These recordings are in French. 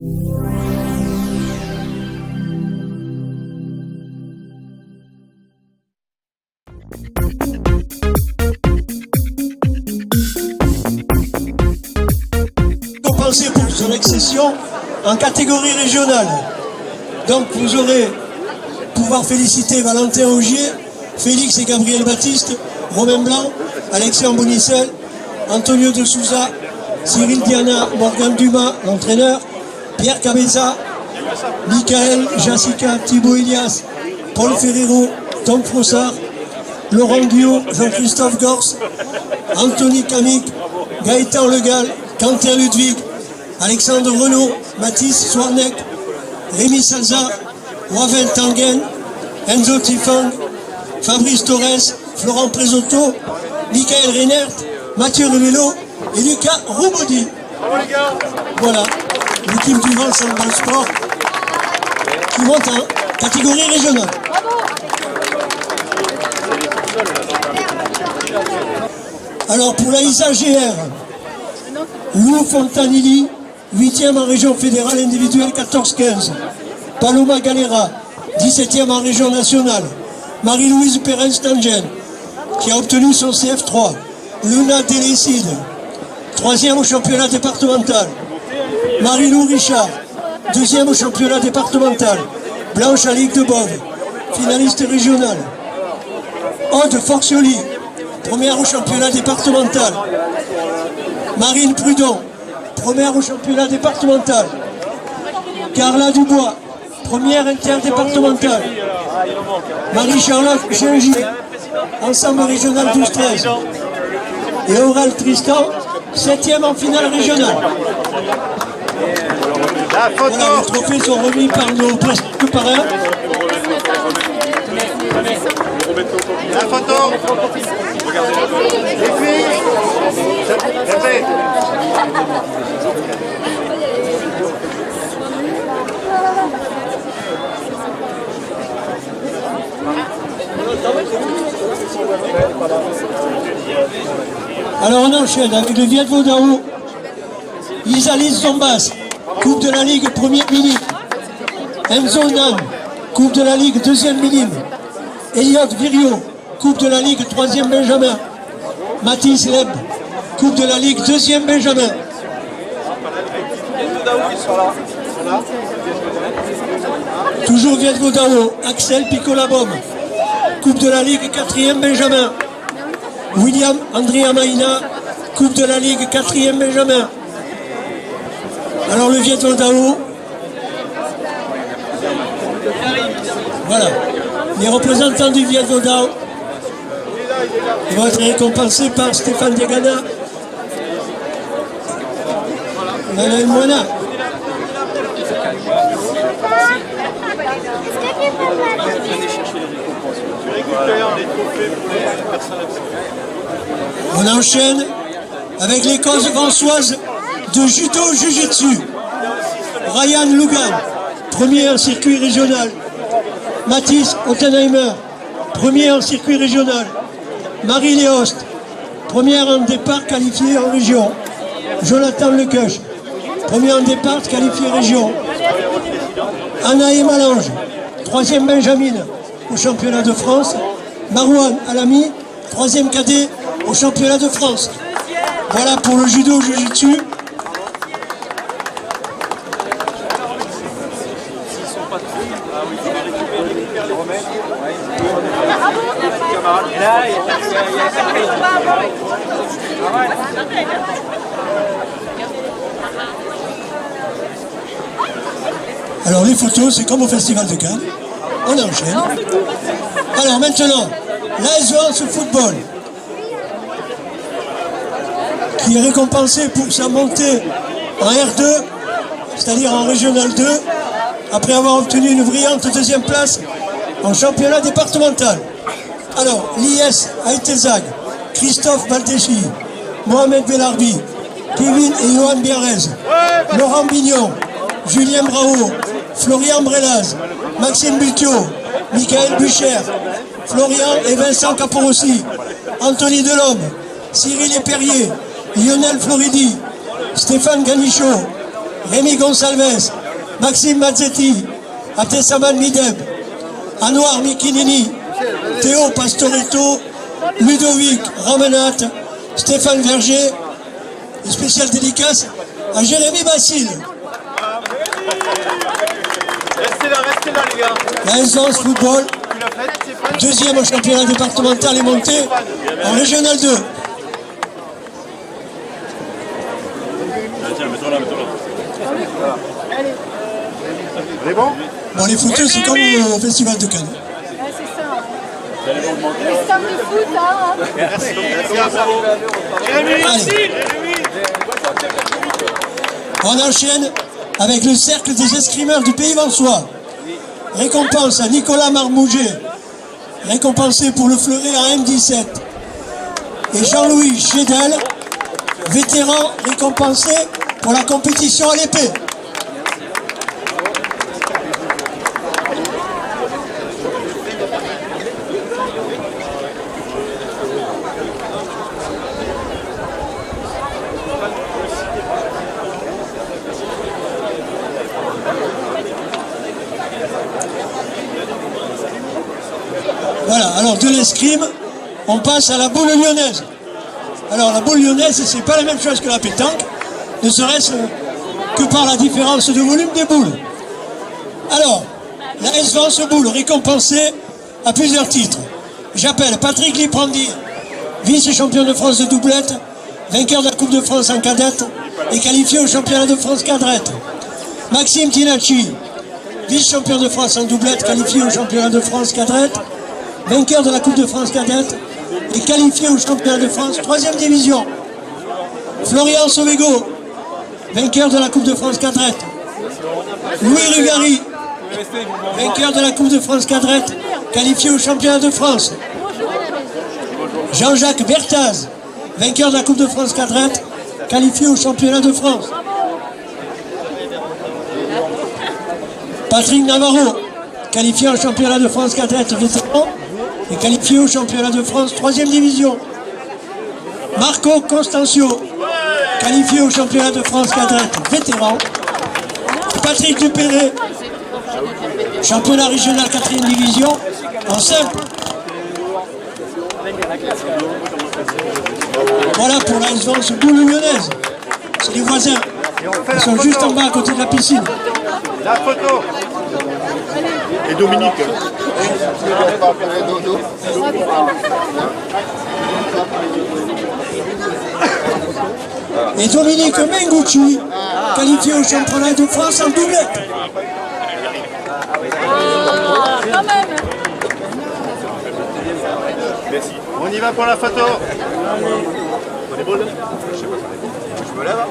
Compensé pour son accession en catégorie régionale. Donc vous aurez pouvoir féliciter Valentin Augier, Félix et Gabriel Baptiste, Romain Blanc, Alexis Bonicel, Antonio de Souza, Cyril Diana, Morgan Dumas, l'entraîneur, Pierre Cabeza, Michael, Jessica, Thibaut Elias, Paul Ferrero, Tom Frossard, Laurent Guyot, Jean-Christophe Gors, Anthony Camic, Gaëtan Legal, Quentin Ludwig, Alexandre Renaud, Mathis Soarnec, Rémi Salza, Wavel Tangen, Enzo Tifang, Fabrice Torres, Florent Présotto, Michael Reinert, Mathieu Revello et Lucas Roubody. Voilà, l'équipe du Vent Handball Sport qui monte en catégorie régionale. Alors pour la ISA-GR, Lou Fontanilli, 8e en région fédérale individuelle 14-15. Paloma Galera, 17e en région nationale. Marie-Louise Perrin-Stangen, qui a obtenu son CF3. Luna Delecide, 3e au championnat départemental. Marie-Lou Richard, 2e au championnat départemental. Blanche à Ligue de Bove, finaliste régionale. Aude Forcioli, 1re au championnat départemental. Marine Prudon, 1re au championnat départemental. Carla Dubois, 1re interdépartementale. Marie-Charlotte Gingy, ensemble régional 12-13. Et Aural Tristan, 7e en finale régionale. Voilà, les trophées sont remis par nos presque parrains. La photo. Les filles. Alors on enchaîne avec le Viet Vodao, Isalis Zombas, Coupe de la Ligue 1er minime. Enzo Nan, Coupe de la Ligue 2e minime. Elliot Virio, Coupe de la Ligue 3e Benjamin. Mathis Leb, Coupe de la Ligue 2e Benjamin. Toujours Viet Vodao, Axel Picolabom, Coupe de la Ligue 4e Benjamin. William Andrea Maïna, Coupe de la Ligue 4e Benjamin. Alors le Viet Vodao, voilà, les représentants du Viet Vodao vont être récompensés par Stéphane Diagana, Alain Moina. On enchaîne avec les causes françoises de judo jiu-jitsu. Ryan Lugan, 1er en circuit régional. Mathis Ottenheimer, 1er en circuit régional. Marie Léost, 1re en départ qualifiée en région. Jonathan Lecueche, 1er en départ qualifié région. Anaï Malange, 3e Benjamin au championnat de France. Marouane Alami, 3e cadet au championnat de France. Voilà pour le judo jiu-jitsu. Alors les photos, c'est comme au Festival de Cannes. On enchaîne. Alors maintenant, l'AS Vence Football, qui est récompensé pour sa montée en R2, c'est-à-dire en Régional 2, après avoir obtenu une brillante 2e place en championnat départemental. Alors, l'IS Aitezag, Christophe Baldeschi, Mohamed Belarbi, Kevin et Johan Biarrez, Laurent Bignon, Julien Bravo, Florian Brelaz, Maxime Butiot, Michael Bucher, Florian et Vincent Caporossi, Anthony Delhomme, Cyril Eperrier, Lionel Floridi, Stéphane Ganichot, Rémi Gonsalves, Maxime Mazzetti, Abdessaman Mideb, Anouar Mikinini, Théo Pastoretto, Ludovic Ramenat, Stéphane Verger, une spéciale dédicace à Jérémy Basile. Restez là, les gars. La S11 Football, deuxième au championnat départemental, est montée en Régional 2. Tiens, mets-toi là. On est bon? Bon, les footeux, c'est comme au Festival de Cannes. Ouais, c'est ça. Les stars de foot, hein. Allez. On enchaîne avec le cercle des escrimeurs du Pays Vansois. Récompense à Nicolas Marmouget, récompensé pour le fleuret à M17. Et Jean-Louis Chédel, vétéran récompensé pour la compétition à l'épée. Voilà, alors de l'escrime, on passe à la boule lyonnaise. Alors la boule lyonnaise, c'est pas la même chose que la pétanque, ne serait-ce que par la différence de volume des boules. Alors, la S11 boule récompensée à plusieurs titres. J'appelle Patrick Liprandi, vice-champion de France de doublette, vainqueur de la Coupe de France en cadette et qualifié au championnat de France cadette. Maxime Tinacci, vice-champion de France en doublette, qualifié au championnat de France cadette, vainqueur de la Coupe de France cadette et qualifié au championnat de France 3e division. Florian Sauvégo, vainqueur de la Coupe de France cadette. Louis Rugari, vainqueur de la Coupe de France cadette, qualifié au championnat de France. Jean-Jacques Bertaz, vainqueur de la Coupe de France cadette, qualifié au championnat de France. Patrick Navarro, qualifié au championnat de France cadette vétéran et qualifié au championnat de France 3e division. Marco Constancio, qualifié au championnat de France cadette vétéran. Patrick Dupéré, championnat régional 4e division en simple. Voilà pour la S11 boule lyonnaise. C'est les voisins. Ils sont juste en bas à côté de la piscine. La photo. Et Dominique. Et Dominique Mengucci, qualifié au championnat de France en doublette. Quand même. Merci. On y va pour la photo. On est bon là? Je me lève.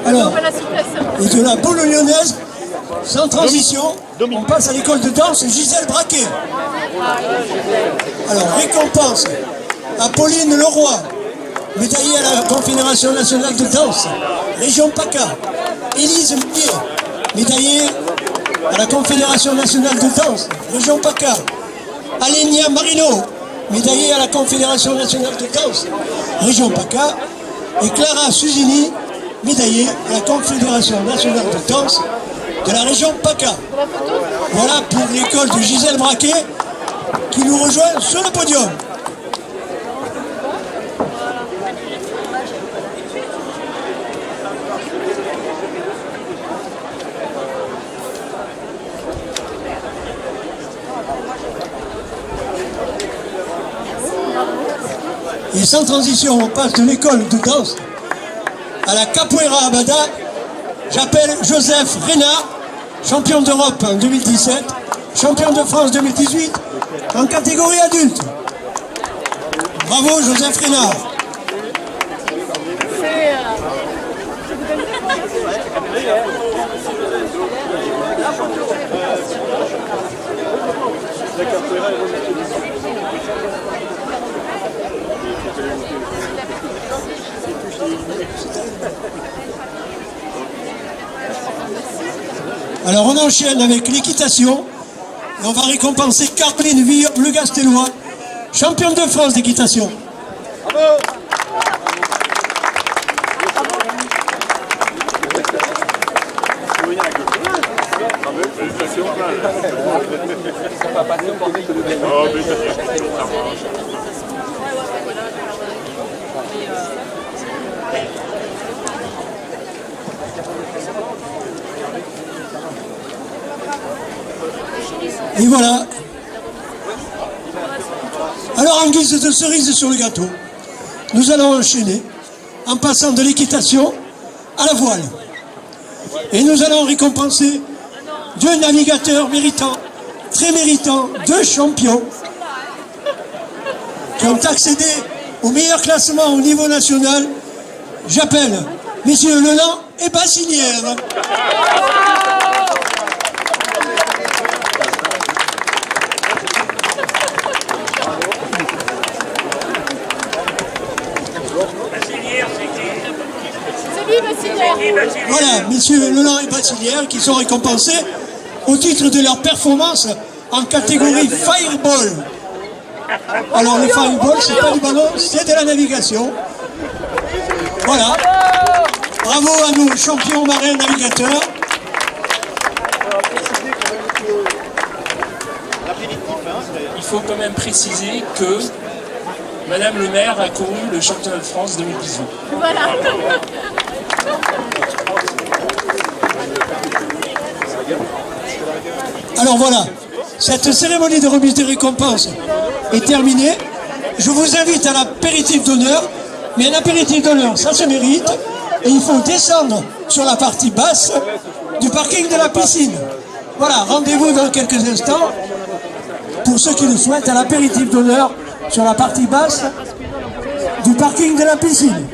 Alors, et de la boule lyonnaise, sans transition, on passe à l'école de danse Gisèle Braquet. Alors, récompense à Pauline Leroy, médaillée à la Confédération nationale de danse, région PACA. Élise Millet, médaillée à la Confédération nationale de danse, région PACA. Alenia Marino, médaillée à la Confédération nationale de danse, région PACA. Et Clara Susini, médaillée à la Confédération nationale de danse de la région PACA. Voilà pour l'école de Gisèle Braquet qui nous rejoint sur le podium. Et sans transition, on passe de l'école de danse à la Capoeira Abada. J'appelle Joseph Reynard, champion d'Europe en 2017, champion de France 2018 en catégorie adulte. Bravo Joseph Reynard. Alors on enchaîne avec l'équitation et on va récompenser Caroline Villon, le Gastellois, championne de France d'équitation. Bravo. Félicitations. Oh, mais ça marche. Et voilà. Alors en guise de cerise sur le gâteau, nous allons enchaîner en passant de l'équitation à la voile. Et nous allons récompenser deux navigateurs méritants, très méritants, deux champions qui ont accédé au meilleur classement au niveau national. J'appelle messieurs Leland et Bassinière. Voilà, messieurs Leland et Bassinière qui sont récompensés au titre de leur performance en catégorie Fireball. Alors le Fireball, c'est pas du ballon, c'est de la navigation. Voilà. Bravo à nos champions marins navigateurs. Il faut quand même préciser que Madame le maire a couru le championnat de France 2018. Voilà. Alors voilà, cette cérémonie de remise des récompenses est terminée. Je vous invite à l'apéritif d'honneur, mais un apéritif d'honneur, ça se mérite, et il faut descendre sur la partie basse du parking de la piscine. Voilà, rendez-vous dans quelques instants, pour ceux qui le souhaitent, à l'apéritif d'honneur sur la partie basse du parking de la piscine.